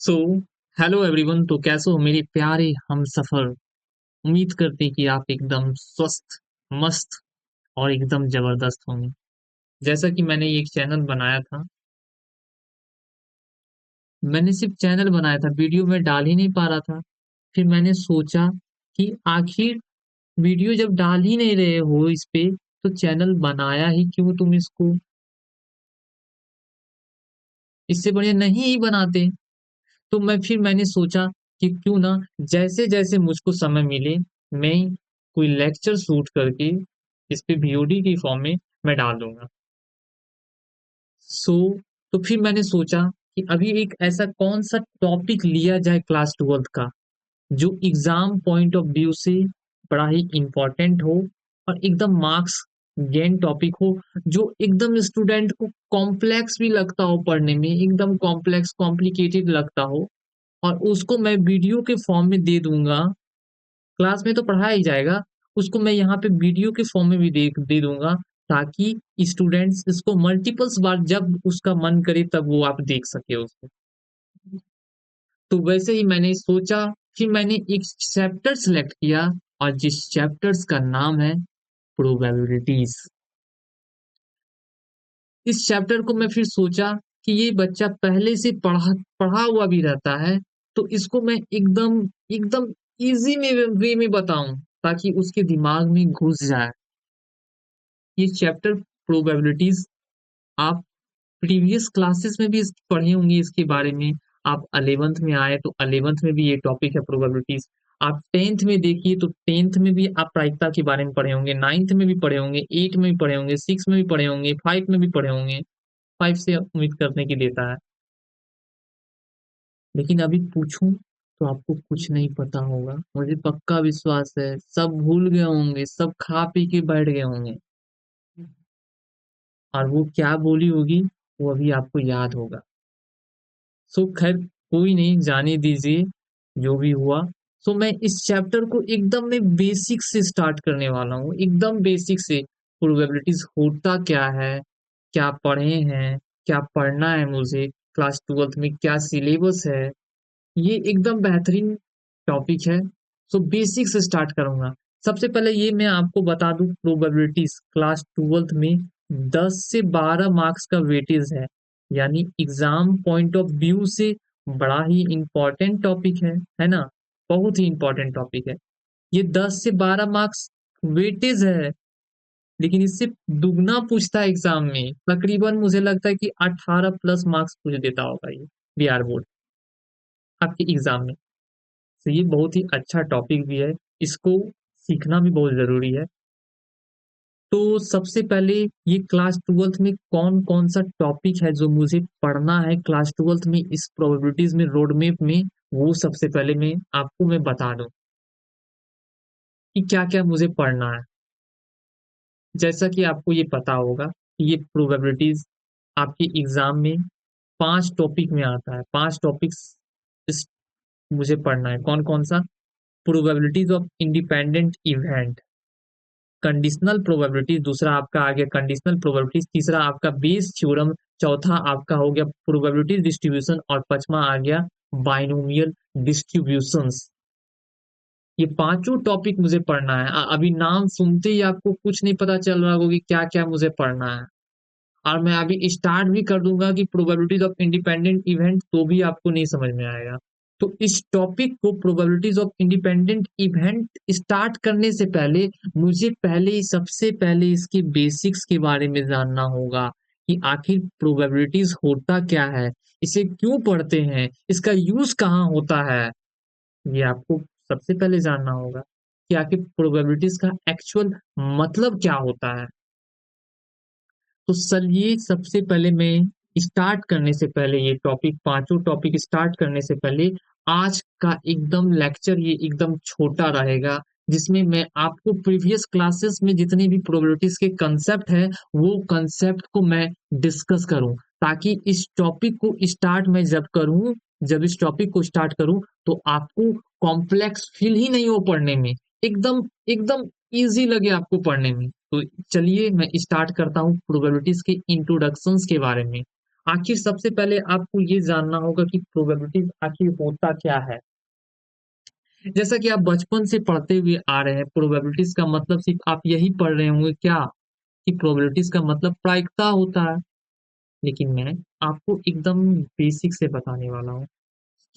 So hello everyone. तो कैसे हो मेरे प्यारे हम सफर। उम्मीद करते कि आप एकदम स्वस्थ, मस्त और एकदम जबरदस्त होंगे। जैसा कि मैंने एक चैनल बनाया था, मैंने सिर्फ चैनल बनाया था, वीडियो में डाल ही नहीं पा रहा था। फिर मैंने सोचा कि आखिर वीडियो जब डाल ही नहीं रहे हो इस पे, तो चैनल बनाया ही क्यों तुम इसको। इससे बढ़िया नहीं ही बनाते। तो मैंने सोचा कि क्यों ना जैसे जैसे मुझको समय मिले, मैं कोई लेक्चर शूट करके इस पे वीओडी की फॉर्म में मैं डाल दूंगा। सो तो फिर मैंने सोचा कि अभी एक ऐसा कौन सा टॉपिक लिया जाए क्लास ट्वेल्थ का, जो एग्जाम पॉइंट ऑफ व्यू से बड़ा ही इम्पोर्टेंट हो और एकदम मार्क्स गेन टॉपिक हो, जो एकदम स्टूडेंट को कॉम्प्लेक्स भी लगता हो, पढ़ने में एकदम कॉम्प्लेक्स कॉम्प्लिकेटेड लगता हो, और उसको मैं वीडियो के फॉर्म में दे दूंगा। क्लास में तो पढ़ाया ही जाएगा, उसको मैं यहाँ पे वीडियो के फॉर्म में भी दे दूंगा, ताकि स्टूडेंट्स इसको मल्टीपल्स बार जब उसका मन करे तब वो आप देख सके उसको। तो वैसे ही मैंने सोचा, फिर मैंने एक चैप्टर सेलेक्ट किया, और जिस चैप्टर्स का नाम है प्रोबेबिलिटीज। इस चैप्टर को मैं फिर सोचा कि ये बच्चा पहले से पढ़ा पढ़ा हुआ भी रहता है, तो इसको मैं एकदम एकदम इजी में वे में बताऊं, ताकि उसके दिमाग में घुस जाए। ये चैप्टर प्रोबेबिलिटीज आप प्रीवियस क्लासेस में भी पढ़े होंगे इसके बारे में। आप 11th में आए तो 11th में भी ये टॉपिक है प्रोबेबिलिटीज। आप 10th में देखिए तो 10th में भी आप प्रायिकता के बारे में पढ़े होंगे, 9th में भी पढ़े होंगे, 8 में भी पढ़े होंगे, 6 में भी पढ़े होंगे, 5 में भी पढ़े होंगे। 5 से उम्मीद करने की देता है। लेकिन अभी पूछूं तो आपको कुछ नहीं पता होगा, मुझे पक्का विश्वास है। सब भूल गए होंगे, सब खा पी के बैठ गए होंगे, और वो क्या बोली होगी वो अभी आपको याद होगा। सो खैर, कोई नहीं, जाने दीजिए जो भी हुआ। सो मैं इस चैप्टर को एकदम मैं बेसिक से स्टार्ट करने वाला हूँ, एकदम बेसिक से। प्रोबेबिलिटीज होता क्या है, क्या पढ़े हैं, क्या पढ़ना है मुझे, क्लास ट्वेल्थ में क्या सिलेबस है, ये एकदम बेहतरीन टॉपिक है। सो बेसिक से स्टार्ट करूंगा। सबसे पहले ये मैं आपको बता दूं, प्रोबेबिलिटीज क्लास ट्वेल्थ में 10 से 12 मार्क्स का वेटेज यानी एग्जाम पॉइंट ऑफ व्यू से बड़ा ही इंपॉर्टेंट टॉपिक है ना। बहुत ही इंपॉर्टेंट टॉपिक है। ये 10 से 12 मार्क्स वेटेज है, लेकिन इससे दुगना पूछता है एग्जाम में। तकरीबन मुझे लगता है कि 18 प्लस मार्क्स पूछ देता होगा ये बिहार बोर्ड आपके एग्जाम में। तो ये बहुत ही अच्छा टॉपिक भी है, इसको सीखना भी बहुत ज़रूरी है। तो सबसे पहले ये क्लास 12th में कौन-कौन सा टॉपिक है जो मुझे पढ़ना है क्लास 12th में, इस प्रोबेबिलिटीज़ में, रोड मैप में, वो सबसे पहले मैं बता दूँ कि क्या-क्या मुझे पढ़ना है। जैसा कि आपको ये पता होगा कि ये प्रोबेबिलिटीज़ आपके एग्ज़ाम में 5 टॉपिक में आता है, 5 टॉपिक्स इस मुझे पढ़ना है। कौन-कौन सा? Probabilities of independent event, conditional probability, दूसरा आपका आ गया कंडीशनल प्रोबेबिलिटीज, तीसरा आपका बेस थ्योरम, चौथा आपका हो गया प्रोबेबिलिटी डिस्ट्रीब्यूशन, और पांचवा आ गया बाइनोमियल डिस्ट्रीब्यूशंस। ये पांचों टॉपिक मुझे पढ़ना है। अभी नाम सुनते ही आपको कुछ नहीं पता चल रहा होगा कि क्या क्या मुझे पढ़ना है, और मैं अभी स्टार्ट भी कर दूंगा कि प्रोबेबिलिटीज ऑफ इंडिपेंडेंट इवेंट, तो भी आपको नहीं समझ में आएगा। तो इस टॉपिक को, probabilities of independent event, start करने से पहले मुझे सबसे पहले इसके बेसिक्स के बारे में जानना होगा कि आखिर प्रोबेबिलिटीज होता क्या है, इसे क्यों पढ़ते हैं, इसका यूज कहाँ होता है। ये आपको सबसे पहले जानना होगा कि आखिर प्रोबेबिलिटीज का एक्चुअल मतलब क्या होता है। तो चलिए, सबसे पहले मैं स्टार्ट करने से पहले, ये टॉपिक, पांचों टॉपिक स्टार्ट करने से पहले, आज का एकदम लेक्चर ये एकदम छोटा रहेगा, जिसमें मैं आपको प्रीवियस क्लासेस में जितने भी प्रोबेबिलिटीज के कंसेप्ट है, वो कंसेप्ट को मैं डिस्कस करूं, ताकि इस टॉपिक को स्टार्ट मैं जब इस टॉपिक को स्टार्ट करूं, तो आपको कॉम्प्लेक्स फील ही नहीं हो पढ़ने में, एकदम एकदम इजी लगे आपको पढ़ने में। तो चलिए मैं स्टार्ट करता हूँ प्रोबेबिलिटीज के इंट्रोडक्शंस के बारे में। आखिर सबसे पहले आपको ये जानना होगा कि प्रोबेबिलिटीज आखिर होता क्या है। जैसा कि आप बचपन से पढ़ते हुए आ रहे हैं, प्रोबेबिलिटीज का मतलब सिर्फ आप यही पढ़ रहे होंगे क्या, कि प्रोबेबिलिटीज का मतलब प्रायिकता होता है। लेकिन मैं आपको एकदम बेसिक से बताने वाला हूँ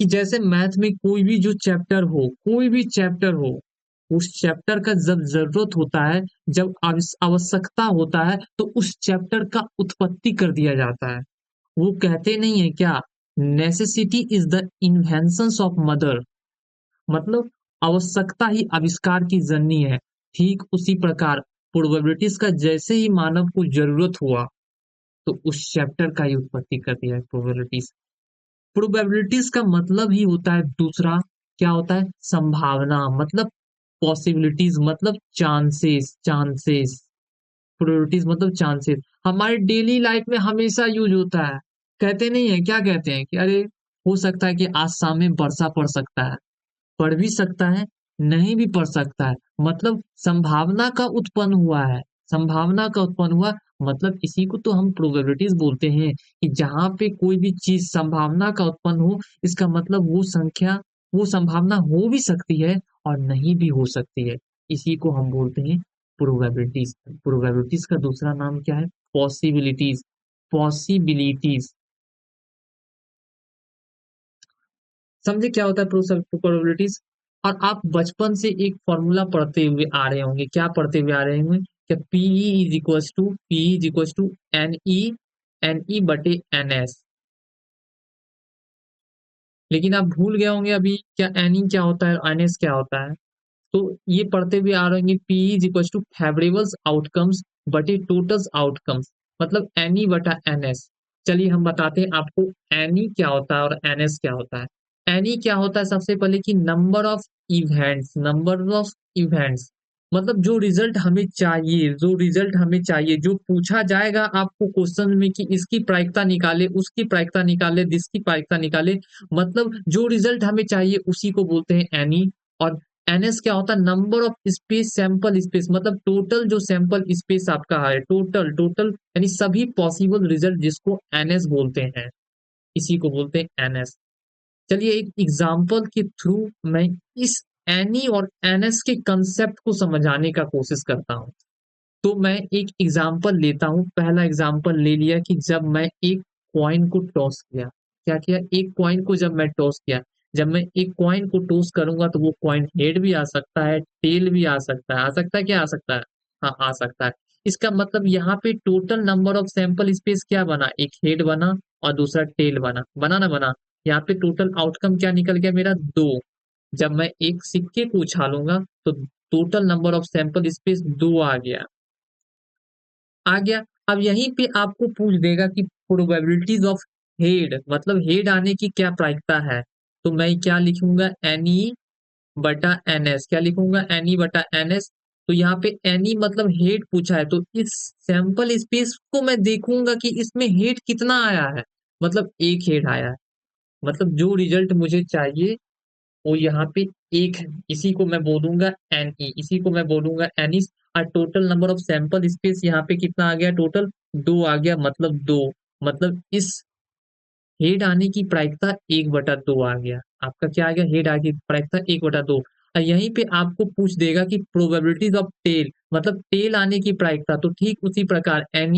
कि जैसे मैथ में कोई भी जो चैप्टर हो, कोई भी चैप्टर हो, उस चैप्टर का जब ज़रूरत होता है, जब आवश्यकता होता है, तो उस चैप्टर का उत्पत्ति कर दिया जाता है। वो कहते नहीं है क्या, necessity is the inventions of mother, मतलब आवश्यकता ही आविष्कार की जननी है। ठीक उसी प्रकार प्रोबेबिलिटीज़ का जैसे ही मानव को ज़रूरत हुआ, तो उस चैप्टर का ही उत्पत्ति कर दिया है प्रोबेबिलिटीज़। प्रोबेबिलिटीज का मतलब ही होता है दूसरा, क्या होता है, संभावना, मतलब पॉसिबिलिटीज मतलब चांसेस। प्रोबेबिलिटीज मतलब चांसेस हमारे डेली लाइफ में हमेशा यूज होता है। कहते नहीं है क्या, कहते हैं कि अरे हो सकता है कि आज शाम में वर्षा पड़ सकता है, पढ़ भी सकता है, नहीं भी पढ़ सकता है, मतलब संभावना का उत्पन्न हुआ है, संभावना का उत्पन्न हुआ, मतलब इसी को तो हम प्रोबेबिलिटीज बोलते हैं कि जहाँ पे कोई भी चीज संभावना का उत्पन्न हो, इसका मतलब वो संख्या, वो संभावना हो भी सकती है और नहीं भी हो सकती है। इसी को हम बोलते हैं प्रोबेबिलिटीज। प्रोबेबिलिटीज का दूसरा नाम क्या है, पॉसिबिलिटीज। पॉसिबिलिटीज समझे क्या होता है प्रोबेबिलिटीज। और आप बचपन से एक फॉर्मूला पढ़ते हुए आ रहे होंगे, क्या पढ़ते हुए आ रहे होंगे, क्या P is equals to N E, N E बटे एन एस। लेकिन आप भूल गए होंगे अभी क्या एन ई क्या होता है, एन एस क्या होता है। तो ये पढ़ते हुए आ रहे होंगे, P is equals to favourables outcomes बटे टोटल्स आउटकम्स, मतलब एन ई बटा एन एस। चलिए हम बताते हैं आपको एन ई क्या होता है और एन एस क्या होता है। एन ई क्या होता है, सबसे पहले कि number of events, number of events, मतलब जो रिजल्ट हमें चाहिए, जो रिजल्ट हमें चाहिए, जो पूछा जाएगा आपको क्वेश्चन में कि इसकी प्रायिकता निकाले, उसकी प्रायिकता निकाले, जिसकी प्रायिकता निकाले, मतलब जो रिजल्ट हमें चाहिए उसी को बोलते हैं एन ई। और एनएस क्या होता है, number of space, sample space, मतलब टोटल जो सैंपल स्पेस आपका है, टोटल टोटल यानी सभी पॉसिबल रिजल्ट, जिसको एनएस बोलते हैं, इसी को बोलते हैं एनएस। चलिए एक एग्जांपल के थ्रू मैं इस एनी और एनएस के कंसेप्ट को समझाने का कोशिश करता हूँ। तो मैं एक एग्जांपल लेता हूँ, पहला एग्जांपल ले लिया कि जब मैं एक कॉइन को टॉस किया, क्या किया, एक कॉइन को जब मैं टॉस किया, जब मैं एक कॉइन को टॉस करूंगा तो वो कॉइन हेड भी आ सकता है, टेल भी आ सकता है, आ सकता है, क्या आ सकता है, हाँ आ सकता है। इसका मतलब यहाँ पे total number of sample space क्या बना, एक हेड बना और दूसरा टेल बना, बना ना बना। यहाँ पे टोटल आउटकम क्या निकल गया मेरा, दो। जब मैं एक सिक्के को उछालूंगा तो total number of sample space दो आ गया, आ गया। अब यहीं पे आपको पूछ देगा कि प्रोबेबिलिटीज ऑफ हेड, मतलब हेड आने की क्या प्रायिकता है। तो मैं क्या लिखूंगा, एन ई बटा एन एस, क्या लिखूंगा, एन ई बटा एन एस। तो यहाँ पे एन ई मतलब हेड पूछा है, तो इस सैंपल स्पेस को मैं देखूंगा कि इसमें हेड कितना आया है, मतलब एक हेड आया है, मतलब जो रिजल्ट मुझे चाहिए वो यहाँ पे एक है, इसी को मैं बोलूंगा एन ई, इसी को मैं बोलूंगा एन ई। और total number of sample space यहाँ पे कितना आ गया, टोटल दो आ गया, मतलब दो, मतलब इस हेड आने की प्रायिकता एक बटा दो आ गया। आपका क्या आ गया, हेड आने की प्रायिकता एक बटा दो। और यहीं पे आपको पूछ देगा कि प्रोबेबिलिटीज ऑफ टेल, मतलब टेल आने की प्रायिकता, तो ठीक उसी प्रकार एन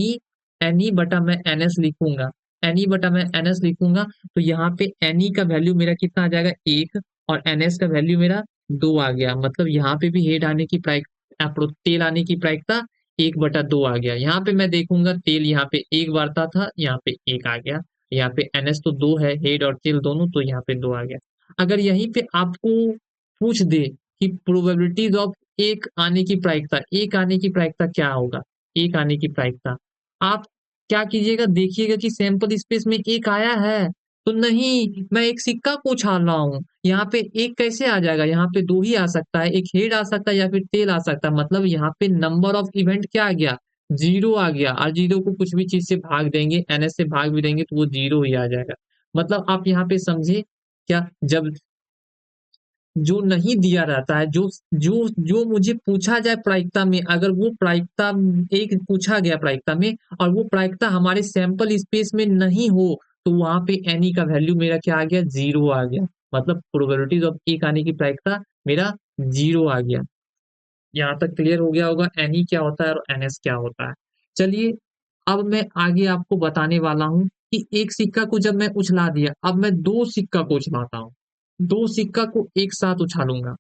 ई बटा मैं एन एस लिखूंगा, एन ई बटा मैं एन एस लिखूंगा। तो यहाँ पे एन ई का वैल्यू मेरा कितना आ जाएगा, एक, और एन एस का वैल्यू मेरा दो आ गया, मतलब यहाँ पे भी हेड आने की प्रायिकता, टेल आने की प्रायिकता एक बटा दो आ गया। यहाँ पे मैं देखूंगा टेल यहाँ पे एक बारता था, यहाँ पे एक आ गया, यहाँ पे एनएस तो दो है, हेड और टेल दोनों, तो यहाँ पे दो आ गया। अगर यहीं पे आपको पूछ दे कि प्रोबेबिलिटीज ऑफ एक आने की प्रायिकता, एक आने की प्रायिकता क्या होगा, एक आने की प्रायिकता, आप क्या कीजिएगा, देखिएगा कि सैंपल स्पेस में एक आया है, तो नहीं, मैं एक सिक्का को उछाल रहा हूँ, यहाँ पे एक कैसे आ जाएगा, यहाँ पे दो ही आ सकता है, एक हेड आ सकता है या फिर टेल आ सकता है, मतलब यहाँ पे नंबर ऑफ इवेंट क्या आ गया, जीरो आ गया। और जीरो को कुछ भी चीज से भाग देंगे, एनएस से भाग भी देंगे तो वो जीरो ही आ जाएगा। मतलब आप यहाँ पे समझे क्या, जब जो नहीं दिया रहता है, जो जो जो मुझे पूछा जाए प्रायिकता में, अगर वो प्रायिकता एक पूछा गया प्रायिकता में और वो प्रायिकता हमारे सैंपल स्पेस में नहीं हो, तो वहाँ पे एनी का वैल्यू मेरा क्या आ गया? 0 आ गया। मतलब प्रोबेबिलिटीज़ ऑफ एक आने की प्रायिकता मेरा 0 आ गया। यहाँ तक क्लियर हो गया होगा एनई क्या होता है और एनएस क्या होता है। चलिए, अब मैं आगे आपको बताने वाला हूँ कि एक सिक्का को जब मैं उछला दिया, अब मैं 2 सिक्का को उछलाता हूँ। 2 सिक्का को एक साथ उछालूँगा।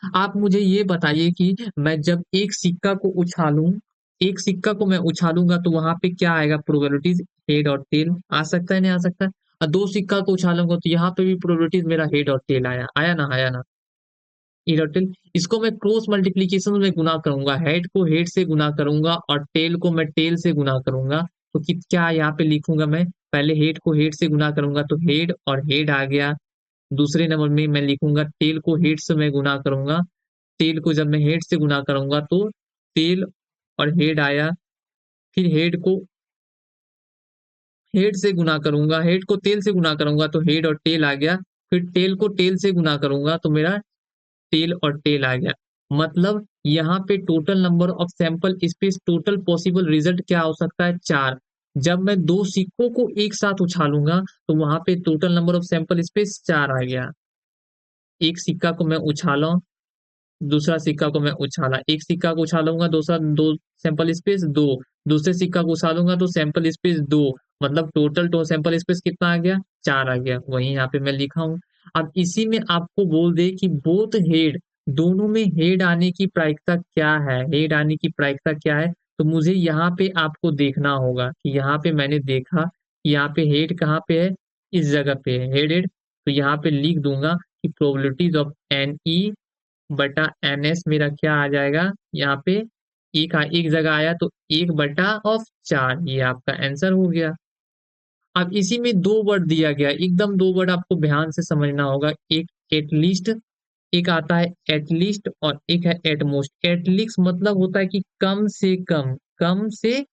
आप मुझे ये बताइए कि मैं जब एक सिक्का को उछालूँ, एक सिक्का को मैं उछालूँगा तो वहाँ पे क्या आएगा? प्रोबेबिलिटीज़ हेड और टेल आ सकता है, नहीं आ सकता? 2 सिक्का को उछालूँगा तो यहाँ पे भी प्रोबेबिलिटीज़ मेरा हेड और टेल आया। आया ना? आया ना? एयरटेल इसको मैं क्रॉस मल्टीप्लिकेशन में गुना करूँगा, हेड को हेड से गुना करूँगा और टेल को मैं टेल से गुना करूँगा। तो कि क्या यहाँ पे लिखूँगा मैं? पहले हेड को हेड से गुना करूँगा तो हेड और हेड आ गया। दूसरे नंबर में मैं लिखूँगा टेल को हेड से मैं गुना करूँगा। टेल को जब मैं हेड से गुना करूँगा तो टेल और हेड आया। फिर हेड से गुना करूँगा, हेड को टेल से गुना करूँगा तो हेड और टेल आ गया। फिर टेल को टेल से गुना करूँगा तो मेरा टेल और टेल आ गया। मतलब यहाँ पे total number of sample space total possible result क्या हो सकता है? 4। जब मैं 2 सिक्कों को एक साथ उछालूँगा, तो वहाँ पे total number of sample space 4 आ गया। एक सिक्का को मैं उछाला, दूसरा सिक्का को मैं उछाला। एक सिक्का को उछालूँगा, दूसरा 2 सैंपल स्पेस 2, दूसरे सिक्का को उछालूँगा तो सैंपल स्पेस 2, मतलब टोटल सैंपल स्पेस कितना आ गया? 4 आ गया। वहीं यहाँ पे मैं लिखा हूँ। अब इसी में आपको बोल दे कि बोथ हेड, दोनों में हेड आने की प्रायिकता क्या है? हेड आने की प्रायिकता क्या है? तो मुझे यहाँ पे आपको देखना होगा कि यहाँ पे मैंने देखा कि यहाँ पे हेड कहाँ पे है? इस जगह पे है, हेडेड। तो यहाँ पे लिख दूँगा कि प्रोबेबिलिटीज़ ऑफ एनई बटा एनएस मेरा क्या आ जाएगा? यहाँ पे एक जगह आया तो 1 बटा ऑफ 4 ये आपका आंसर हो गया। अब इसी में 2 वर्ड दिया गया है, एकदम 2 वर्ड आपको ध्यान से समझना होगा। एक एटलीस्ट, एक आता है एटलीस्ट और एक है एटमोस्ट। एटलीस्ट मतलब होता है कि कम से कम, कम से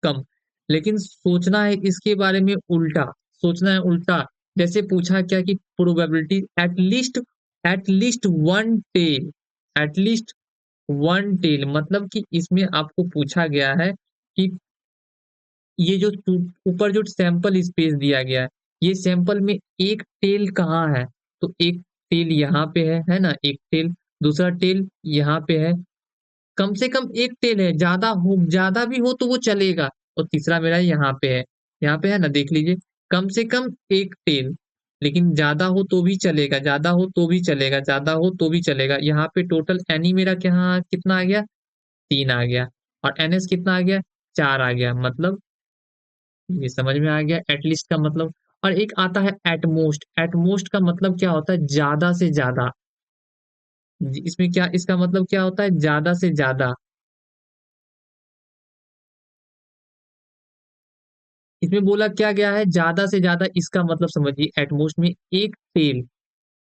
कम। लेकिन सोचना है इसके बारे में उल्टा, सोचना है उल्टा। जैसे पूछा क्या कि probability at least 1 tail, at least 1 tail मतलब कि इसमें आपको पूछा गया है कि ये जो ऊपर जो सैंपल स्पेस दिया गया है, ये सैंपल में एक टेल कहाँ है? तो एक टेल यहाँ पे है ना? एक टेल, दूसरा टेल यहाँ पे है। कम से कम एक टेल है, ज़्यादा भी हो तो वो चलेगा। और तीसरा मेरा यहाँ पे है ना? देख लीजिए, कम से कम एक टेल, लेकिन ज़्यादा हो तो भी चलेगा, ज़्यादा हो तो भी चलेगा, ज़्यादा हो तो भी चलेगा। यहाँ पे टोटल एनी मेरा क्या कितना आ गया? 3 आ गया और एनएस कितना आ गया? 4 आ गया। मतलब ये समझ में आ गया एटलीस्ट का मतलब। और एक आता है एटमोस्ट। एटमोस्ट का मतलब क्या होता है? ज़्यादा से ज़्यादा। इसमें क्या इसका मतलब क्या होता है? ज़्यादा से ज़्यादा। इसमें बोला क्या गया है? ज़्यादा से ज़्यादा, इसका मतलब समझिए एटमॉस्ट में एक टेल,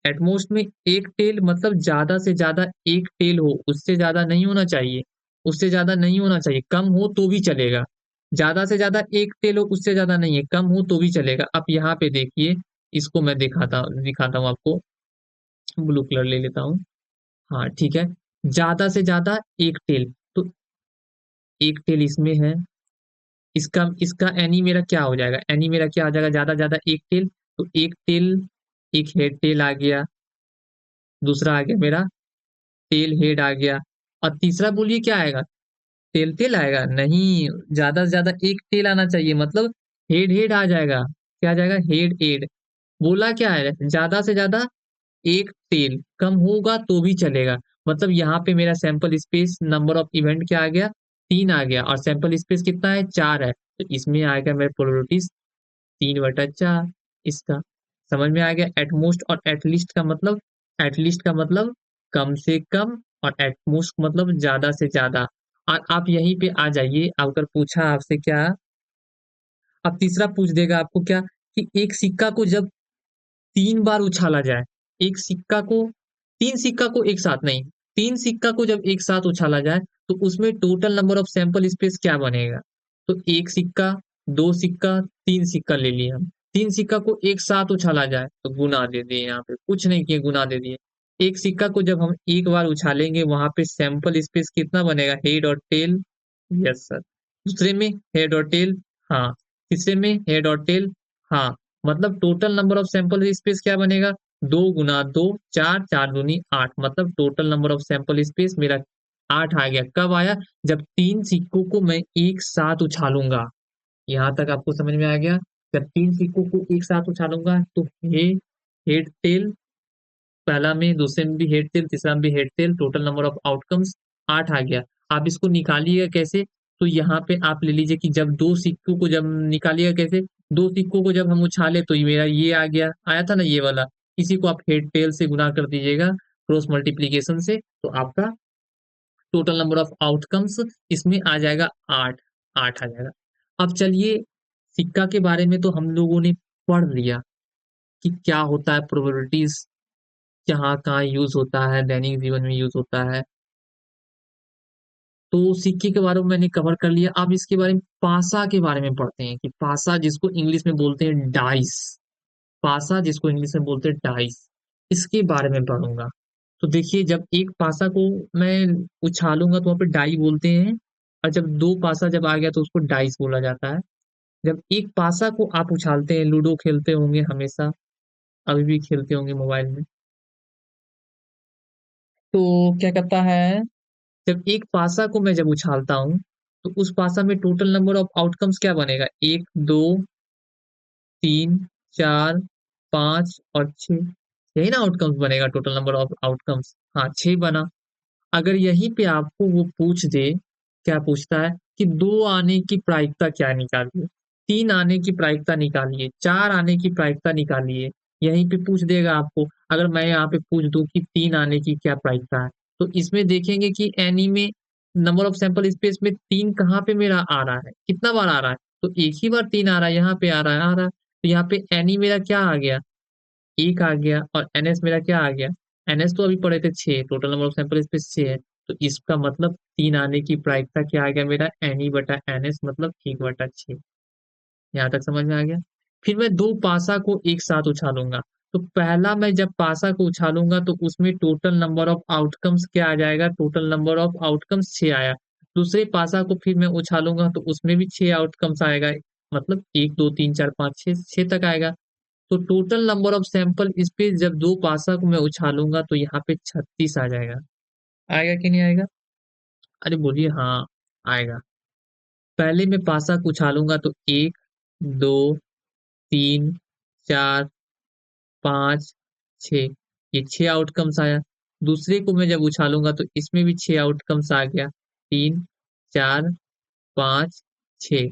एटमॉस्ट में एक टेल मतलब ज़्यादा से ज़्यादा एक टेल हो, उससे ज़्यादा नहीं होना चाहिए, उससे ज़्यादा नहीं होना चाहिए, कम हो तो भी चलेगा। ज़्यादा से ज़्यादा एक टेल हो, उससे ज़्यादा नहीं है, कम हो तो भी चलेगा। अब यहाँ पे देखिए, इसको मैं दिखाता हूँ आपको, ब्लू कलर ले लेता हूँ। हाँ, ठीक है। ज़्यादा से ज़्यादा एक टेल, तो एक टेल इसमें है, इसका इसका एनी मेरा क्या हो जाएगा? एनी मेरा क्या हो जाएगा? ज़्यादा से ज़्यादा एक टेल, तो एक टेल, एक हेड टेल आ गया, दूसरा आ गया मेरा टेल हेड आ गया और तीसरा बोलिए क्या आएगा? टेल टेल आएगा? नहीं, ज़्यादा से ज़्यादा एक टेल आना चाहिए, मतलब हेड हेड आ जाएगा। क्या आ जाएगा? Head head. बोला क्या है? ज़्यादा से ज़्यादा एक टेल, कम होगा तो भी चलेगा। मतलब यहाँ पे मेरा sample space number of event क्या आ गया? 3 आ गया और सैंपल स्पेस कितना है? 4 है। तो इसमें आएगा मेरा प्रोबेबिलिटीज़ 3/4 इसका। समझ में आ गया? एटमोस्ट और एटलीस्ट का मतलब? एटलीस्ट का मतलब कम से कम और एटमोस्ट मतलब ज़्यादा से ज़्यादा। और आप यहीं पे आ जाइए, अगर पूछा आपसे क्या, अब तीसरा पूछ देगा आपको क्या कि एक सिक्का को जब 3 बार उछाला जाए, एक सिक्का को 3 सिक्का को एक साथ नहीं, 3 सिक्का को जब एक साथ उछाला जाए, तो उसमें total number of sample space क्या बनेगा? तो 1 सिक्का, 2 सिक्का, 3 सिक्का ले लिए हम। तीन सिक्का को एक साथ उछाला जाए तो गुना दे दिए, यहाँ पे कुछ नहीं किए, गुना दे दिए। एक सिक्का को जब हम एक बार उछालेंगे वहां पे सैंपल स्पेस कितना बनेगा, हेड और टेल। Yes sir. दूसरे में हेड और टेल। हाँ। तीसरे में हेड और टेल। हाँ। मतलब total number of sample space क्या बनेगा, 2 गुना 2, 4, 4 दूनी 8, मतलब total number of sample space मेरा 8 आ गया। कब आया, जब तीन सिक्कों को मैं एक साथ उछालूंगा। यहाँ तक आपको समझ में आ गया। जब तीन सिक्कों को एक साथ उछालूंगा तो हेड टेल, पहला में दूसरे में भी हेड टेल तीसरा में भी head tail, total number of outcomes 8 आ गया। आप इसको निकालिएगा कैसे, तो यहाँ पे आप ले लीजिए कि जब दो सिक्कों को जब निकालिएगा कैसे, दो सिक्कों को जब हम उछाले तो ये मेरा ये आ गया, आया था ना ये वाला, इसी को आप हेड टेल से गुना कर दीजिएगा क्रॉस मल्टीप्लीकेशन से, तो आपका टोटल नंबर ऑफ आउटकम्स इसमें आ जाएगा 8। 8 आ जाएगा। अब चलिए, सिक्का के बारे में तो हम लोगों ने पढ़ लिया कि क्या होता है, प्रोबेबिलिटीज कहाँ कहाँ यूज होता है, दैनिक जीवन में यूज होता है। तो सिक्के के बारे में मैंने कवर कर लिया। अब इसके बारे में पासा के बारे में पढ़ते हैं कि पासा जिसको इंग्लिश में बोलते हैं डाइस, पासा जिसको इंग्लिश में बोलते हैं डाइस, इसके बारे में पढ़ूंगा। तो देखिए, जब एक पासा को मैं उछालूंगा तो वहां पे डाई बोलते हैं, और जब दो पासा जब आ गया तो उसको डाइस बोला जाता है। जब एक पासा को आप उछालते हैं, लूडो खेलते होंगे हमेशा, अभी भी खेलते होंगे मोबाइल में, तो क्या करता है, जब एक पासा को मैं जब उछालता हूं तो उस पासा में टोटल नंबर ऑफ आउटकम्स क्या बनेगा, 1, 2, 3, 4, 5 और 6, यही ना आउटकम्स बनेगा, टोटल नंबर ऑफ आउटकम्स। हाँ, 6 बना। अगर यहीं पे आपको वो पूछ दे, क्या पूछता है कि दो आने की प्रायिकता क्या निकालिए, तीन आने की प्रायिकता निकालिए, चार आने की प्रायिकता निकालिए, यहीं पे पूछ देगा आपको। अगर मैं यहाँ पे पूछ दूं कि तीन आने की क्या प्रायिकता है, तो इसमें देखेंगे कि एनी में नंबर ऑफ सैंपल स्पेस में तीन कहाँ पे मेरा आ रहा है, कितना बार आ रहा है, तो एक ही बार तीन आ रहा है, यहाँ पे आ रहा है, आ रहा है, तो यहाँ पे एनी मेरा क्या आ गया, एक आ गया, और एनएस मेरा क्या आ गया, एनएस तो अभी पढ़े थे 6, total number of sample space 6 है, तो इसका मतलब तीन आने की प्रायिकता क्या आ गया मेरा, एन ई बटा एन एस, मतलब 1/6। यहाँ तक समझ में आ गया। फिर मैं दो पासा को एक साथ उछालूंगा, तो पहला मैं जब पासा को उछालूंगा तो उसमें टोटल नंबर ऑफ आउटकम्स क्या आ जाएगा, टोटल नंबर ऑफ आउटकम्स 6 आया। दूसरे पासा को फिर मैं उछालूंगा तो उसमें भी 6 आउटकम्स आएगा, मतलब 1, 2, 3, 4, 5, 6, 6 तक आएगा। तो total number of sample space जब दो पासा को मैं उछालूंगा तो यहाँ पे 36 आ जाएगा। आएगा कि नहीं आएगा, अरे बोलिए हाँ, आएगा। पहले मैं पासा को उछालूंगा तो 1, 2, 3, 4, 5, 6, ये 6 आउटकम्स आया। दूसरे को मैं जब उछालूंगा तो इसमें भी 6 आउटकम्स आ गया, 3, 4, 5, 6,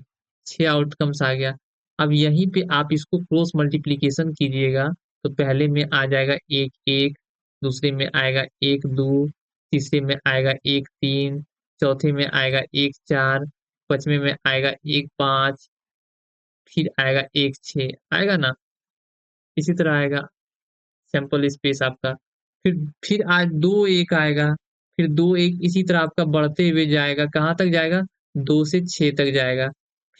6 आउटकम्स आ गया। अब यहीं पे आप इसको क्रॉस मल्टीप्लीकेशन कीजिएगा, तो पहले में आ जाएगा 1, 1, दूसरे में आएगा 1, 2, तीसरे में आएगा 1, 3, चौथे में आएगा 1, 4, पांचवे में आएगा 1, 5, फिर आएगा 1, 6, आएगा ना, इसी तरह आएगा सैंपल स्पेस आपका। फिर फिर आज 2, 1 आएगा, फिर 2, 1 इसी तरह आपका बढ़ते हुए जाएगा, कहाँ तक जाएगा, 2 से 6 तक जाएगा।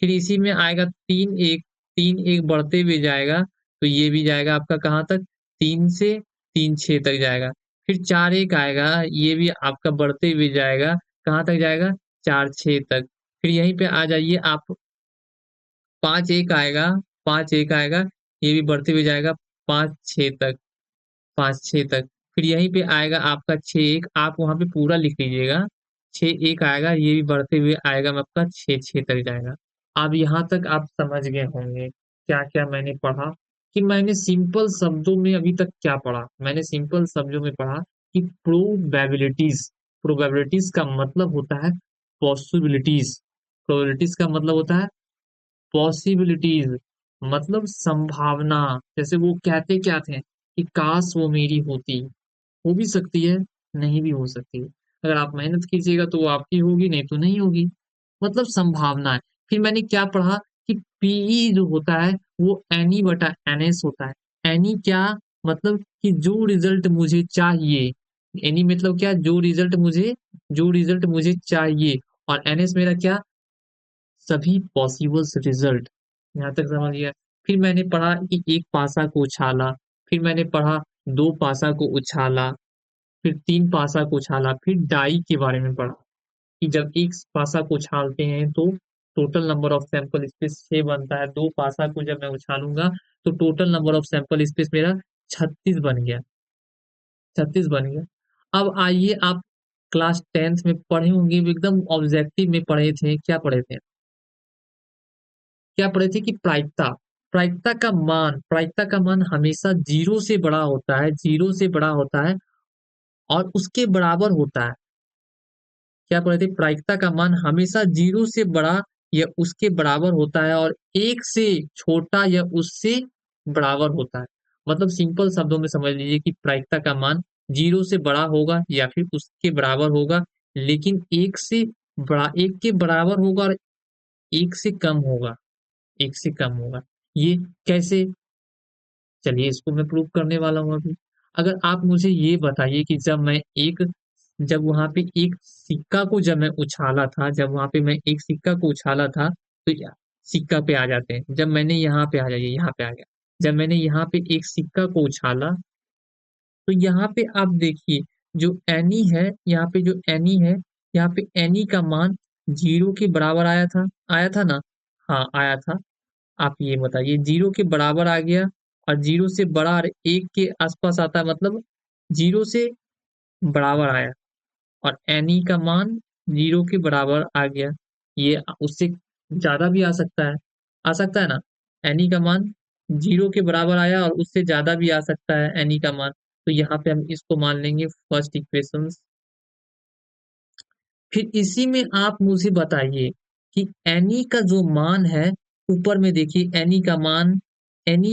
फिर इसी में आएगा 3, 1, 3, 1 बढ़ते हुए जाएगा, तो ये भी जाएगा आपका कहाँ तक, 3 से 3, 6 तक जाएगा। फिर 4, 1 आएगा, ये भी आपका बढ़ते हुए जाएगा, कहाँ तक जाएगा, 4, 6 तक। फिर यहीं पे आ जाइए आप, 5, 1 आएगा, 5, 1 आएगा, ये भी बढ़ते हुए जाएगा 5, 6 तक, 5, 6 तक। फिर यहीं पे आएगा आपका 6, 1, आप वहां पे पूरा लिख लीजिएगा, 6, 1 आएगा, ये भी बढ़ते हुए आएगा आपका 6, 6 तक जाएगा। अब यहाँ तक आप समझ गए होंगे क्या क्या मैंने पढ़ा, कि मैंने सिंपल शब्दों में अभी तक क्या पढ़ा, मैंने सिंपल शब्दों में पढ़ा कि प्रोबेबिलिटीज, प्रोबेबिलिटीज का मतलब होता है पॉसिबिलिटीज, प्रोबेबिलिटीज का मतलब होता है पॉसिबिलिटीज, मतलब संभावना। जैसे वो कहते क्या थे कि काश वो मेरी होती, हो भी सकती है, नहीं भी हो सकती है, अगर आप मेहनत कीजिएगा तो वो आपकी होगी, नहीं तो नहीं होगी, मतलब संभावना है। फिर मैंने क्या पढ़ा कि पीई जो होता है वो एनी बटा एनएस होता है। एनी क्या, मतलब कि जो रिजल्ट मुझे चाहिए, एनी मतलब क्या, जो रिजल्ट मुझे चाहिए, और एनएस मेरा क्या, सभी पॉसिबल रिजल्ट। यहाँ तक समझ गया। फिर मैंने पढ़ा कि एक पासा को उछाला, फिर मैंने पढ़ा 2 पासा को उछाला, फिर 3 पासा को उछाला, फिर डाई के बारे में पढ़ा कि जब एक पासा को उछालते हैं तो total number of sample space 6 बनता है। 2 पासा को जब मैं उछालूँगा तो total number of sample space मेरा 36 बन गया, 36 बन गया। अब आइए आप क्लास 10th में पढ़े होंगे, एकदम ऑब्जेक्टिव में पढ़े थे, क्या पढ़े थे? क्या पढ़े थे कि प्रायिकता का मान हमेशा 0 से बड़ा होता है, 0 से बड़ा होता है और उसके बराबर होता है। क्या पढ़े थे? प्रायिकता का मान हमेशा 0 से बड़ा या उसके बराबर होता है और 1 से छोटा या उससे बराबर होता है। मतलब सिंपल शब्दों में समझ लीजिए कि प्रायिकता का मान 0 से बड़ा होगा या फिर उसके बराबर होगा, लेकिन 1 के बराबर होगा और 1 से कम होगा, 1 से कम होगा। ये कैसे? चलिए इसको मैं प्रूव करने वाला हूँ अभी। अगर आप मुझे ये बताइए कि जब वहाँ पे एक सिक्का को जब मैं उछाला था, जब वहाँ पे मैं एक सिक्का को उछाला था, तो या सिक्का पे आ जाते हैं। जब मैंने यहाँ पे आ जाइए, यहाँ पे आ गया। जब मैंने यहाँ पे एक सिक्का को उछाला, तो यहाँ पे आप देखिए जो एनी है, यहाँ पे जो एनी है, यहाँ पे एनी का मान 0 के बराबर आया था ना? हाँ, आया था। आप ये बताइए 0 के बराबर आ गया और 0 से बड़ा और 1 के आसपास आता है, मतलब 0 से बराबर आया और एनी का मान 0 के बराबर आ गया। ये उससे ज़्यादा भी आ सकता है ना? एनी का मान 0 के बराबर आया और उससे ज़्यादा भी आ सकता है एनी का मान। तो यहाँ पे हम इसको मान लेंगे फर्स्ट इक्वेशंस। फिर इसी में आप मुझे बताइए कि एनी का जो मान है, ऊपर में देखिए एनी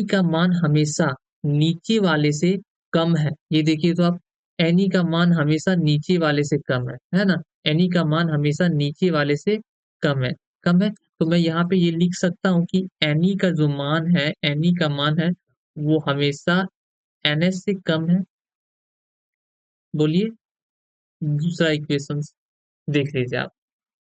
का मान हमेशा नीचे वाले से कम है। ये देखिए तो आप, एनी का मान हमेशा नीचे वाले से कम है ना? एनी का मान हमेशा नीचे वाले से कम है, कम है। तो मैं यहाँ पे ये लिख सकता हूँ कि एनी का मान है वो हमेशा एनएस से कम है। बोलिए दूसरा इक्वेशन देख लीजिए आप।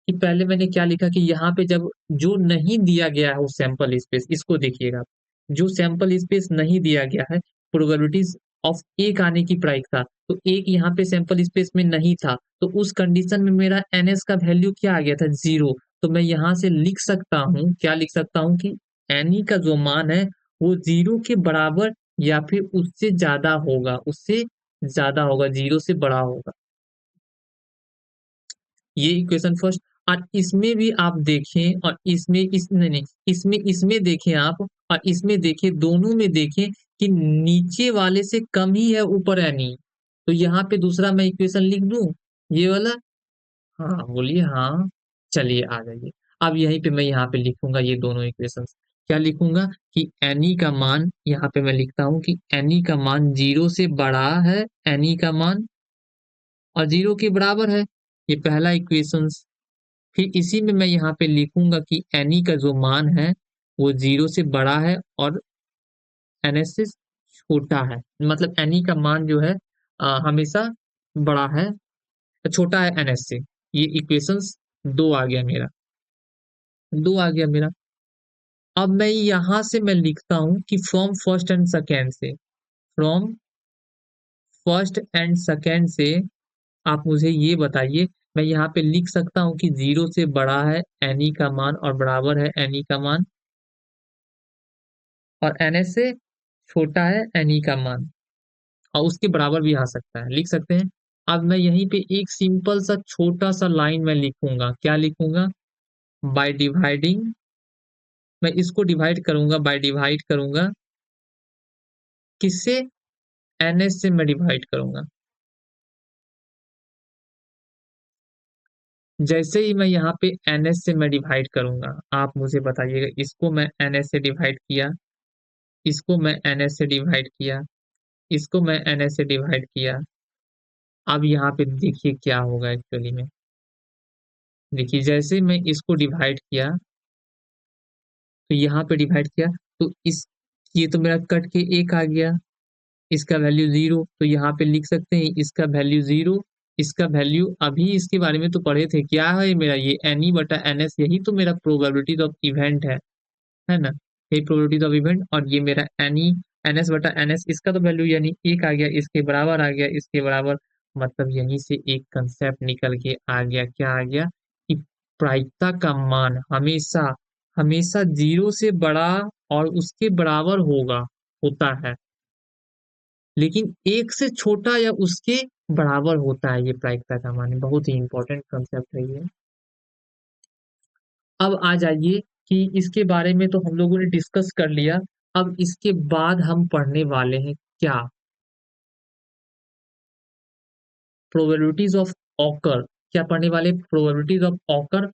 कि पहले मैंने क्या लिखा कि यहाँ पे जब जो नहीं दिया गया है वो सैंपल स्पेस, इसको देखिएगा आप। जो सैंपल स्पेस नहीं दिया गया है, प्रोबेबिलिटीज ऑफ एक आने की प्रायिकता, तो एक यहाँ पे सैंपल स्पेस में नहीं था, तो उस कंडीशन में मेरा एनएस का वैल्यू क्या आ गया था? 0। तो मैं यहाँ से लिख सकता हूँ, क्या लिख सकता हूँ कि एनी का जो मान है वो 0 के बराबर या फिर उससे ज़्यादा होगा, उससे ज़्यादा होगा, 0 से बड़ा होगा। ये इक्वेशन फर्स्ट। और इसमें भी आप देखें और इसमें इस नहीं नहीं इसमें देखें आप और इसमें देखें, दोनों में देखें कि नीचे वाले से कम ही है ऊपर एनी। तो यहाँ पे दूसरा मैं इक्वेशन लिख दूं, ये वाला। हाँ बोलिए हाँ। चलिए आ जाइए। अब यहीं पे मैं यहाँ पे लिखूंगा ये दोनों इक्वेशंस। क्या लिखूंगा कि एनी का मान, यहाँ पे मैं लिखता हूँ कि एनी का मान 0 से बड़ा है, एनी का मान और 0 के बराबर है। ये पहला इक्वेशन। फिर इसी में मैं यहाँ पे लिखूंगा कि एनी का जो मान है वो 0 से बड़ा है और एनएस से छोटा है। मतलब एनी का मान जो है हमेशा बड़ा है, छोटा है एनएस से। ये इक्वेशंस दो आ गया मेरा, दो आ गया मेरा। अब मैं यहाँ से मैं लिखता हूँ कि फ्रॉम फर्स्ट एंड सेकेंड से आप मुझे ये बताइए, मैं यहाँ पे लिख सकता हूँ कि 0 से बड़ा है एनी का मान और बराबर है एनी का मान, और एनएस से छोटा है एनी का मान और उसके बराबर भी आ सकता है, लिख सकते हैं। अब मैं यहीं पे एक सिंपल सा छोटा सा लाइन में लिखूंगा, क्या लिखूंगा? बाय डिवाइडिंग, मैं इसको डिवाइड करूंगा, बाय डिवाइड करूंगा किससे? एनएस से मैं डिवाइड करूंगा। जैसे ही मैं यहाँ पे एनएस से मैं डिवाइड करूंगा, आप मुझे बताइएगा, इसको मैं एनएस से डिवाइड किया, इसको मैं एनएस से डिवाइड किया, इसको मैं एनएस से डिवाइड किया। अब यहाँ पे देखिए क्या होगा एक्चुअली में। देखिए जैसे मैं इसको डिवाइड किया, तो यहाँ पे डिवाइड किया, तो इस ये तो मेरा कट के एक आ गया, इसका वैल्यू 0, तो यहाँ पे लिख सकते हैं इसका वैल्यू 0, इसका वैल्यू अभी इसके बारे में तो पढ़े थे, क्या है मेरा? ये एनी बटा एनएस, यही तो मेरा प्रोबेबिलिटी ऑफ इवेंट है ना? ये प्रोबेबिलिटीज ऑफ इवेंट, और ये मेरा एनी एनएस बटा एनएस, इसका तो वैल्यू यानी एक आ गया, इसके बराबर आ गया, इसके बराबर। मतलब यहीं से एक कंसेप्ट निकल के आ गया, क्या आ गया कि प्रायिकता का मान हमेशा हमेशा जीरो से बड़ा और उसके बराबर होगा, होता है, लेकिन एक से छोटा या उसके बराबर होता है ये प्रायिकता का मान। बहुत ही इंपॉर्टेंट कंसेप्ट है ये। अब आ जाइए कि इसके बारे में तो हम लोगों ने डिस्कस कर लिया। अब इसके बाद हम पढ़ने वाले हैं क्या, प्रोबेबिलिटीज ऑफ ऑकर। क्या पढ़ने वाले, प्रोबेबिलिटीज ऑफ ऑकर,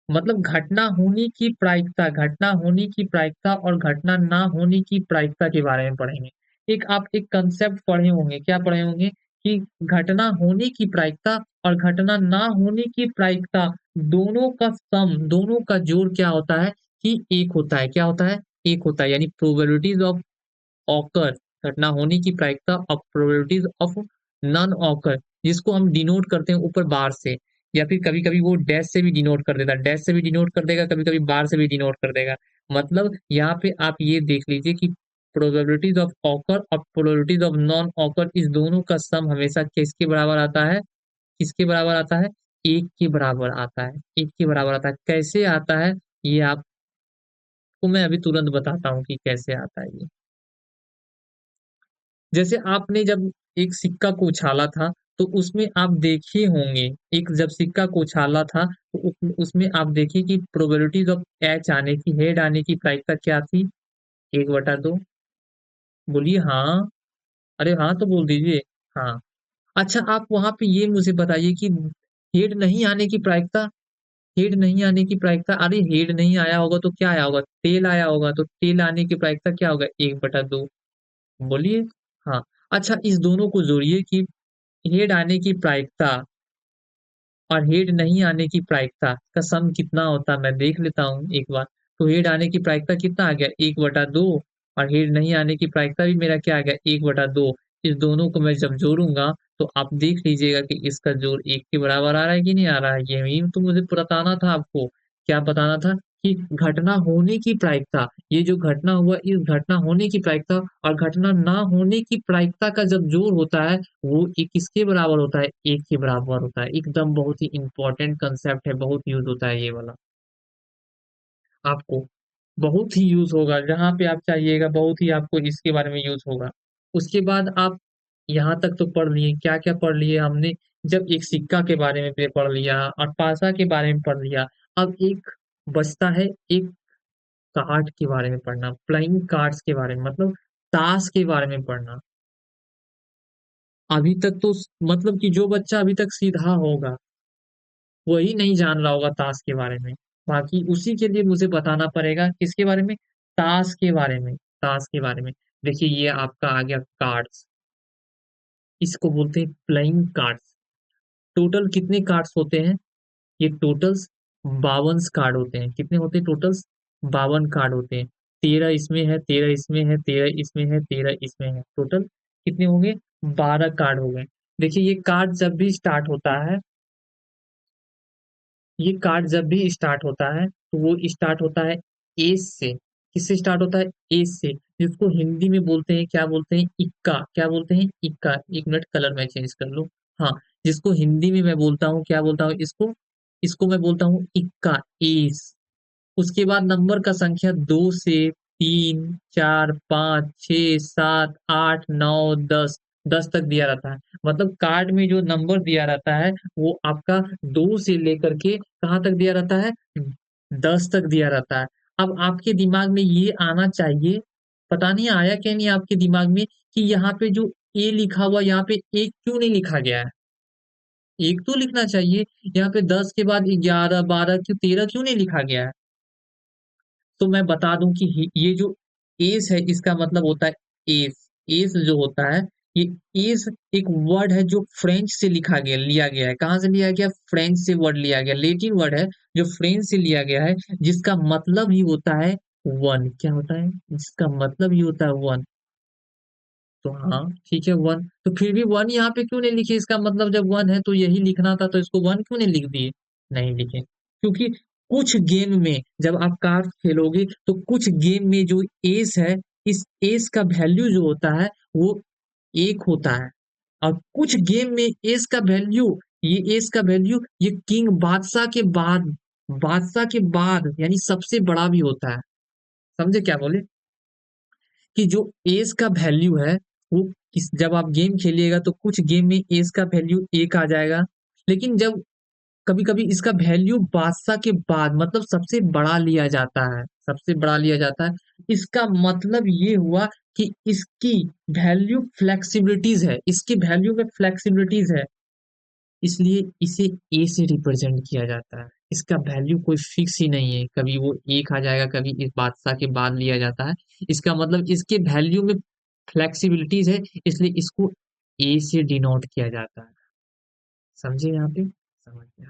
मतलब घटना होने की प्रायिकता, घटना होने की प्रायिकता और घटना ना होने की प्रायिकता के बारे में पढ़ेंगे। एक आप एक कंसेप्ट पढ़े होंगे, क्या पढ़े होंगे कि घटना होने की प्रायिकता और घटना ना होने की प्रायिकता, दोनों का सम, दोनों का जोड़ क्या होता है कि एक होता है। क्या होता है? एक होता है। यानी प्रोबेबिलिटीज ऑफ ऑकर, घटना होने की प्रायिकता, और प्रोबेबिलिटीज ऑफ नॉन ऑकर, जिसको हम डिनोट करते हैं ऊपर बार से, या फिर कभी कभी वो डैश से भी डिनोट कर देता है, डैश से भी डिनोट कर देगा, कभी कभी बार से भी डिनोट कर देगा। मतलब यहाँ पे आप ये देख लीजिए कि प्रोबेबिलिटीज ऑफ ऑकर और प्रोबेबिलिटीज ऑफ नॉन ऑकर, इस दोनों का सम हमेशा किसके बराबर आता है? किसके बराबर आता है? एक के बराबर आता है। एक के बराबर आता है। कैसे आता है ये आपको मैं अभी तुरंत बताता हूँ कि कैसे आता है ये। जैसे आपने जब एक सिक्का को उछाला था, तो उसमें आप देखे होंगे, एक जब सिक्का को उछाला था तो उसमें आप देखिए कि प्रोबेबिलिटीज ऑफ एच आने की, हेड आने की प्रायिकता क्या थी? 1/2। बोलिए हाँ। अरे हाँ तो बोल दीजिए। हाँ। अच्छा, आप वहां पे ये मुझे बताइए कि हेड नहीं आने की प्रायिकता, हेड नहीं आने की प्रायिकता, अरे हेड नहीं आया होगा तो क्या आया होगा? टेल आया होगा, तो टेल आने की प्रायिकता क्या होगा? 1/2। बोलिए। हाँ। अच्छा, इस दोनों को जोड़िए कि हेड आने की प्रायिकता और हेड नहीं आने की प्रायिकता का सम कितना होता है, मैं देख लेता हूँ एक बार। तो हेड आने की प्रायिकता कितना आ गया? 1/2। और हेड नहीं आने की प्रायिकता भी मेरा क्या आ गया? 1/2। इस दोनों को मैं जब जोड़ूंगा तो आप देख लीजिएगा कि इसका जोड़ एक के बराबर आ रहा है कि नहीं आ रहा है। यही तो मुझे बताना था आपको। क्या बताना था? कि घटना होने की प्रायिकता, ये जो घटना हुआ, इस घटना होने की प्रायिकता और घटना ना होने की प्रायिकता का जब जोड़ होता है, वो एक किसके बराबर होता है? एक के बराबर होता है। एकदम बहुत ही इंपॉर्टेंट कंसेप्ट है, बहुत यूज होता है ये वाला। आपको बहुत ही यूज होगा, जहां पे आप चाहिएगा बहुत ही आपको इसके बारे में यूज होगा। उसके बाद आप यहाँ तक तो पढ़ लिए, क्या क्या पढ़ लिए हमने? जब एक सिक्का के बारे में पे पढ़ लिया और पासा के बारे में पढ़ लिया। अब एक बचता है, एक कार्ड के बारे में पढ़ना, प्लेइंग कार्ड्स के बारे में, मतलब ताश के बारे में पढ़ना। अभी तक तो मतलब कि जो बच्चा अभी तक सीधा होगा वही नहीं जान रहा होगा ताश के बारे में। बाकी उसी के लिए मुझे बताना पड़ेगा किसके बारे में? ताश के बारे में। ताश के बारे में। देखिए ये आपका आ गया कार्ड्स, इसको बोलते हैं प्लेइंग कार्ड्स। टोटल कितने कार्ड्स होते हैं? ये टोटल्स 52 कार्ड होते हैं। कितने होते हैं टोटल्स? 52 कार्ड होते हैं। 13 इसमें है, 13 इसमें है, 13 इसमें है, 13 इसमें है। टोटल कितने होंगे? 12 कार्ड हो गए। देखिए ये कार्ड जब भी स्टार्ट होता है, ये कार्ड जब भी स्टार्ट होता है तो वो स्टार्ट होता है एस से। किससे स्टार्ट होता है? एस से, जिसको हिंदी में बोलते हैं, क्या बोलते हैं? इक्का। क्या बोलते हैं? इक्का। एक मिनट, कलर में चेंज कर लो। हाँ। जिसको हिंदी में मैं बोलता हूँ, क्या बोलता हूँ इसको? इसको मैं बोलता हूँ इक्का, एस। उसके बाद नंबर का संख्या 2 से 3, 4, 5, 6, 7, 8, 9, 10, 10 तक दिया रहता है। मतलब कार्ड में जो नंबर दिया रहता है वो आपका 2 से लेकर के कहाँ तक दिया रहता है? 10 तक दिया रहता है। अब आपके दिमाग में ये आना चाहिए, पता नहीं आया क्या नहीं आपके दिमाग में, कि यहाँ पे जो ए लिखा हुआ, यहाँ पे एक क्यों नहीं लिखा गया है? एक तो लिखना चाहिए। यहाँ पे 10 के बाद 11, 12 क्यों, 13 क्यों नहीं लिखा गया है? तो मैं बता दूं कि ये जो एस है, इसका मतलब होता है एस। एस जो होता है, ये एस एक वर्ड है जो फ्रेंच से लिखा गया, लिया गया है। कहाँ से लिया गया? फ्रेंच से वर्ड लिया गया, लेटिन वर्ड है जो फ्रेंच से लिया गया है, जिसका मतलब ही होता है वन। क्या होता है? जिसका मतलब ही होता है वन। तो हाँ ठीक है, वन। तो फिर भी वन यहाँ पे क्यों नहीं लिखे? इसका मतलब जब वन है तो यही लिखना था, तो इसको वन क्यों नहीं लिख दिए? नहीं लिखे क्योंकि कुछ गेम में जब आप कार्ड खेलोगे तो कुछ गेम में जो एस है, इस एस का वैल्यू जो होता है वो 1 होता है, और कुछ गेम में एस का वैल्यू, ये एस का वैल्यू ये किंग बादशाह के बाद यानी सबसे बड़ा भी होता है। समझे क्या बोले? कि जो एज का वैल्यू है वो जब आप गेम खेलिएगा तो कुछ गेम में एज का वैल्यू 1 आ जाएगा, लेकिन जब कभी-कभी इसका वैल्यू बादशाह के बाद मतलब सबसे बड़ा लिया जाता है, सबसे बड़ा लिया जाता है। इसका मतलब ये हुआ कि इसकी वैल्यू फ्लेक्सिबिलिटीज़ है, इसकी वैल्यू में फ्लेक्सिबिलिटीज़ है, इसलिए इसे ए से रिप्रेजेंट किया जाता है। इसका वैल्यू कोई फिक्स ही नहीं है, कभी वो 1 आ जाएगा, कभी इस बादशाह के बाद लिया जाता है। इसका मतलब इसके वैल्यू में फ्लेक्सिबिलिटीज़ है, इसलिए इसको ए से डिनोट किया जाता है। समझे यहाँ पे? समझ गया।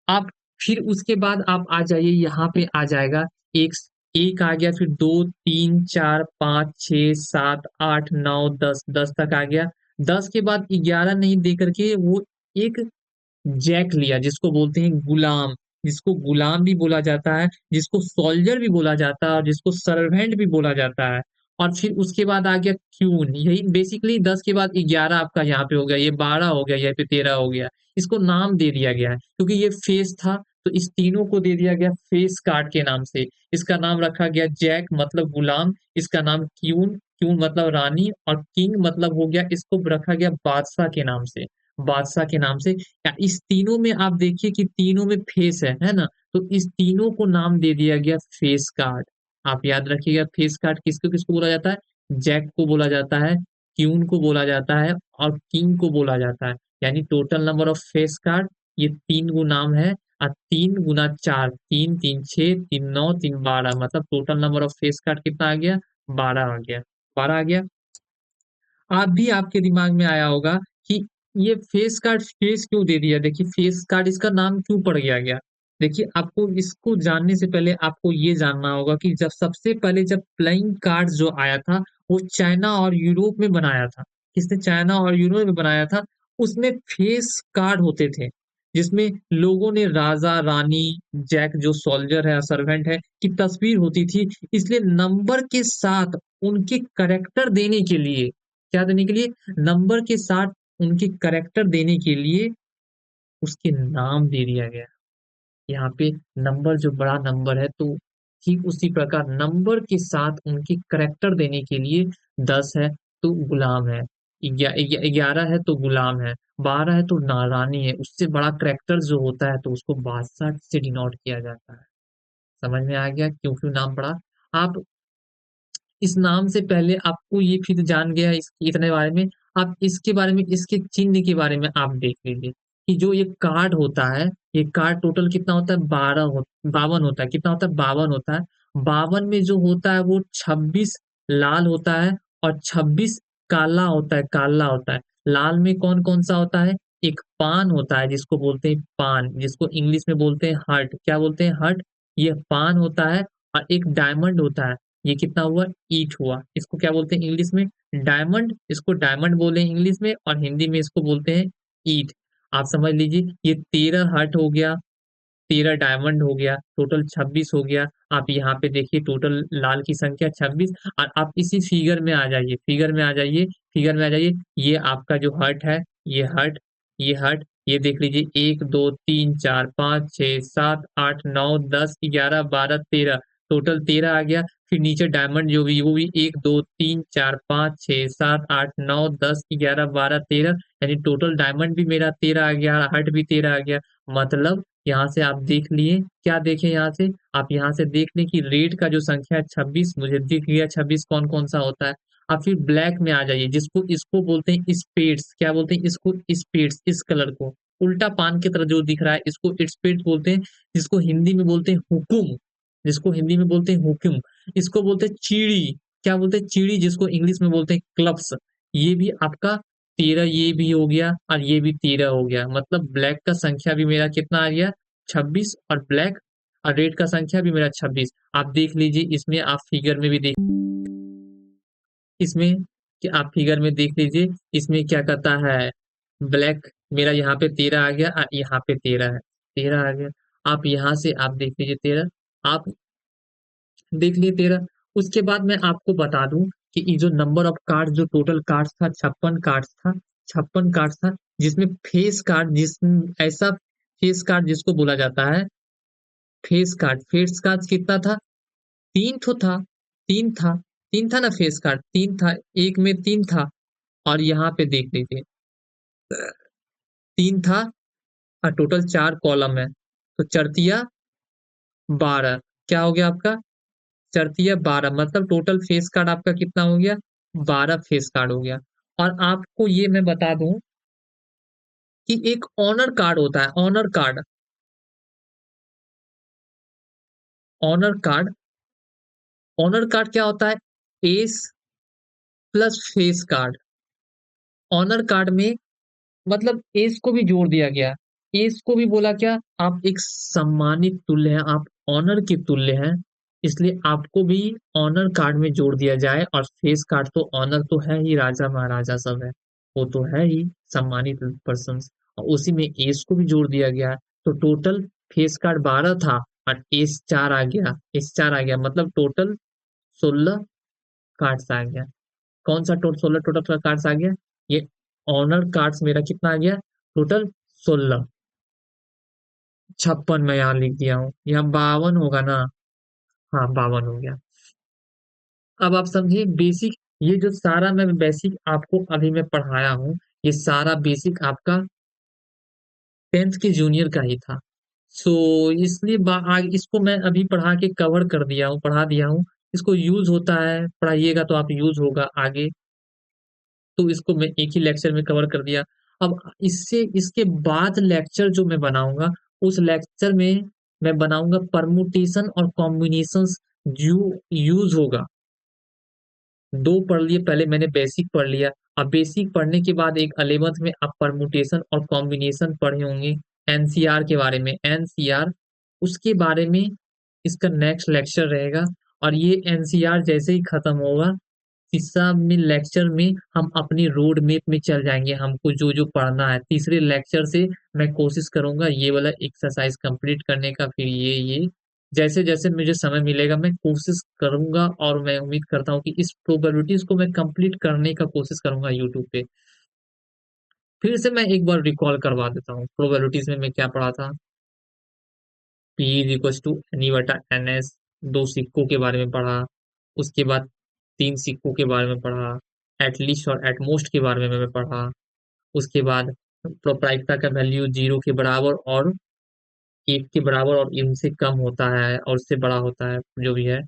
आप फिर उसके बाद आप आ जाइए, यहाँ पे आ जाएगा एक 1 आ गया, फिर 2, 3, 4, 5, 6, 7, 8, 9, 10, 10 तक आ गया। 10 के बाद 11 नहीं दे करके वो एक जैक लिया, जिसको बोलते हैं गुलाम, जिसको गुलाम भी बोला जाता है, जिसको सोल्जर भी बोला जाता है और जिसको सर्वेंट भी बोला जाता है। और फिर उसके बाद आ गया क्यून, यही बेसिकली 10 के बाद 11 आपका यहाँ पे हो गया, ये 12 हो गया, यहाँ पे 13 हो गया। इसको नाम दे दिया गया है क्योंकि ये फेस था, तो इस तीनों को दे दिया गया फेस कार्ड के नाम से। इसका नाम रखा गया जैक मतलब गुलाम, इसका नाम क्यून, क्यून मतलब रानी, और किंग मतलब हो गया, इसको रखा गया बादशाह के नाम से, बादशाह के नाम से। या इस तीनों में आप देखिए कि तीनों में फेस है ना? तो इस तीनों को नाम दे दिया गया फेस कार्ड। आप याद रखिएगा फेस कार्ड किसको किसको बोला जाता है? जैक को बोला जाता है, क्यून को बोला जाता है और किंग को बोला जाता है। यानी total number of face card ये 3 गु नाम है, और 3 गुना 4, 3 3 6, 3 9, 3 12, मतलब total number of face card कितना आ गया? 12 आ गया। 12 आ गया। आप भी आपके दिमाग में आया होगा कि ये फेस कार्ड फेस क्यों दे दिया? देखिए फेस कार्ड इसका नाम क्यों पड़ गया? देखिए आपको इसको जानने से पहले आपको ये जानना होगा कि जब सबसे पहले जब प्लेइंग कार्ड्स जो आया था, वो चाइना और यूरोप में बनाया था। किसने? चाइना और यूरोप में बनाया था। उसमें फेस कार्ड होते थे, जिसमें लोगों ने राजा-रानी, जैक जो सोल्जर है, सर्वेंट है, की तस्वीर होती थी। इसलिए नंबर के साथ उनके करैक्टर देने के लिए, क्या देने के लिए? नंबर के साथ उनके करैक्टर देने के लिए उसके नाम दे दिया गया। यहाँ पे नंबर जो बड़ा नंबर है, तो ठीक उसी प्रकार नंबर के साथ उनके करैक्टर देने के लिए 10 है तो गुलाम है, 11 है तो गुलाम है, 12 है तो रानी है। उससे बड़ा करैक्टर जो होता है तो उसको बादशाह से डिनोट किया जाता है। समझ में आ गया क्यों क्यों नाम पड़ा? आप इस नाम से पहले आपको ये फिर जान गया इतने बारे में, आप इसके बारे में, इसके चिन्ह के बारे में आप देख लीजिए कि जो ये कार्ड होता है, ये कार्ड टोटल कितना होता है? 52 होता है। कितना होता है? 52 होता है। 52 में जो होता है वो 26 लाल होता है और 26 काला होता है, काला होता है। लाल में कौन-कौन सा होता है? एक पान होता है जिसको बोलते हैं पान, जिसको इंग्लिश में बोलते हैं हार्ट। क्या बोलते हैं? हार्ट। ये पान होता है, और एक डायमंड होता है। ये कितना हुआ? ईट हुआ। इसको क्या बोलते हैं इंग्लिश में? डायमंड। इसको डायमंड बोले इंग्लिश में, और हिंदी में इसको बोलते हैं ईट। आप समझ लीजिए ये 13 हार्ट हो गया, 13 डायमंड हो गया, टोटल 26 हो गया। आप यहाँ पे देखिए टोटल लाल की संख्या 26, और आप इसी फिगर में आ जाइए, फिगर में आ जाइए, फिगर में आ जाइए। ये आपका जो हर्ट है, ये हर्ट, ये हर्ट, ये देख लीजिए 1, 2, 3, 4, 5, 6, 7, 8, 9, 10, 11, 12, 13, टोटल 13 आ गया। फिर नीचे डायमंड जो भी वो भी 1, 2, 3, 4, 5, 6, 7, 8, 9, 10, 11, 12, 13, यानी टोटल डायमंड भी मेरा 13 आ गया, हर्ट भी 13 आ गया। मतलब यहाँ से आप देख लिए, क्या देखें यहाँ से? आप यहाँ से देख लें कि रेड का जो संख्या है 26, मुझे दिख गया 26 कौन-कौन सा होता है। आप फिर ब्लैक में आ जाइए, जिसको इसको बोलते हैं स्पेड्स। क्या बोलते हैं इसको? स्पेड्स। इस कलर को उल्टा पान की तरह जो दिख रहा है इसको स्पेड्स बोलते हैं, जिसको हिंदी में बोलते हैं हुकुम, जिसको हिंदी में बोलते हैं हुकुम। इसको बोलते हैं चिड़ी। क्या बोलते हैं? चिड़ी, जिसको इंग्लिश में बोलते हैं क्लब्स। ये भी आपका 13, ये भी हो गया और ये भी 13 हो गया। मतलब ब्लैक का संख्या भी मेरा कितना आ गया? 26, और ब्लैक और रेड का संख्या भी मेरा 26। आप देख लीजिए इसमें, आप फिगर में भी देख, इसमें कि आप फिगर में देख लीजिए, इसमें क्या कहता है, ब्लैक मेरा यहाँ पे 13 आ गया और यहाँ पे 13 है, 13 आ गया। आप यहाँ से आप देख लीजिए 13, आप देख लिए 13। उसके बाद मैं आपको बता दूं कि ये जो नंबर ऑफ कार्ड, जो टोटल कार्ड्स था 56 कार्ड्स था, 56 कार्ड्स था, जिसमें फेस कार्ड, जिस ऐसा फेस कार्ड जिसको बोला जाता है फेस कार्ड कितना था? 3 ठो था, 3 था, 3 था ना फेस कार्ड, 3 था, एक में 3 था। और यहाँ पे देख लीजिए 3 था और टोटल 4 कॉलम है, तो चरतिया 12। क्या हो गया आपका? चरतिया 12, मतलब टोटल फेस कार्ड आपका कितना हो गया? 12 फेस कार्ड हो गया। और आपको ये मैं बता दूं कि एक ऑनर कार्ड होता है, honour card, honour card, honour card क्या होता है? Ace plus face card. Honour card में मतलब एस को भी जोड़ दिया गया। एस को भी बोला क्या? आप एक सम्मानित तुल्य हैं, आप ऑनर के तुल्य हैं, इसलिए आपको भी ऑनर कार्ड में जोड़ दिया जाए। और फेस कार्ड तो ऑनर तो है ही, राजा महाराजा सब है, वो तो है ही सम्मानित पर्सन, और उसी में एस को भी जोड़ दिया गया है। तो टोटल फेस कार्ड 12 था और एस 4 आ गया, एस 4 आ गया, मतलब टोटल 16 कार्ड्स आ गया। कौन सा टोटल 16 टोटल कार्ड्स आ गया? ये ऑनर कार्ड्स मेरा कितना आ गया? टोटल 16। 56 मैं यहाँ लिख दिया हूँ, यहाँ 52 होगा ना? हाँ 52 हो गया। अब आप समझिए बेसिक, ये जो सारा मैं बेसिक आपको अभी मैं पढ़ाया हूँ, ये सारा बेसिक आपका 10th के जूनियर का ही था। सो इसलिए इसको मैं अभी पढ़ा के कवर कर दिया हूँ, पढ़ा दिया हूँ। इसको यूज होता है, पढ़ाइएगा तो आप यूज होगा आगे। तो इसको मैं एक ही लेक्चर में कवर कर दिया। अब इससे इसके बाद लेक्चर जो मैं बनाऊंगा, उस लेक्चर में मैं बनाऊंगा परमुटेशन और कॉम्बिनेशंस जो यूज होगा। दो पढ़ लिए, पहले मैंने बेसिक पढ़ लिया। अब बेसिक पढ़ने के बाद एक 11th में आप परमुटेशन और कॉम्बिनेशन पढ़े होंगे, एनसीआर के बारे में, एनसीआर, उसके बारे में इसका नेक्स्ट लेक्चर रहेगा। और ये एनसीआर जैसे ही खत्म होगा, तीसरा में लेक्चर में हम अपनी रोड मैप में चल जाएंगे, हमको जो जो पढ़ना है। तीसरे लेक्चर से मैं कोशिश करूंगा ये वाला एक्सरसाइज कंप्लीट करने का, फिर ये जैसे जैसे मुझे समय मिलेगा मैं कोशिश करूंगा, और मैं उम्मीद करता हूँ कि इस प्रोबेबिलिटीज को मैं कंप्लीट करने का कोशिश करूंगा यूट्यूब पे। फिर से मैं एक बार रिकॉल करवा देता हूँ, प्रोबेबिलिटीज में मैं क्या पढ़ा था। P is equal to N E बटा एन एस, दो सिक्कों के बारे में पढ़ा। उसके बाद 3 सिक्कों के बारे में पढ़ा। एटलीस्ट और एटमोस्ट के बारे में मैंने पढ़ा। उसके बाद प्रायिकता का वैल्यू 0 के बराबर और 1 के बराबर और इनसे कम होता है और उससे बड़ा होता है, जो भी है।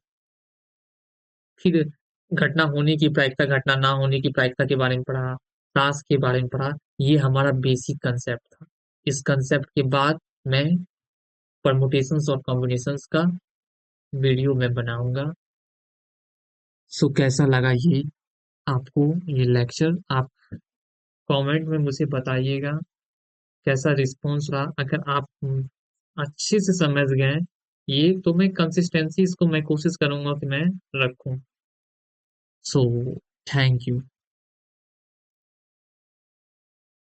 फिर घटना होने की प्रायिकता, घटना ना होने की प्रायिकता के बारे में पढ़ा। टास्क के बारे में पढ़ा। ये हमारा बेसिक कंसेप्ट था। इस कंसेप्ट के बाद मैं परमुटेशंस और कॉम्बिनेशंस का वीडियो मैं बनाऊंगा। सो कैसा लगा ये आपको, ये लेक्चर? आप कमेंट में मुझे बताइएगा कैसा रिस्पॉन्स रहा। अगर आप अच्छे से समझ गए ये, तो मैं कंसिस्टेंसी इसको मैं कोशिश करूंगा कि मैं रखूं। So thank you.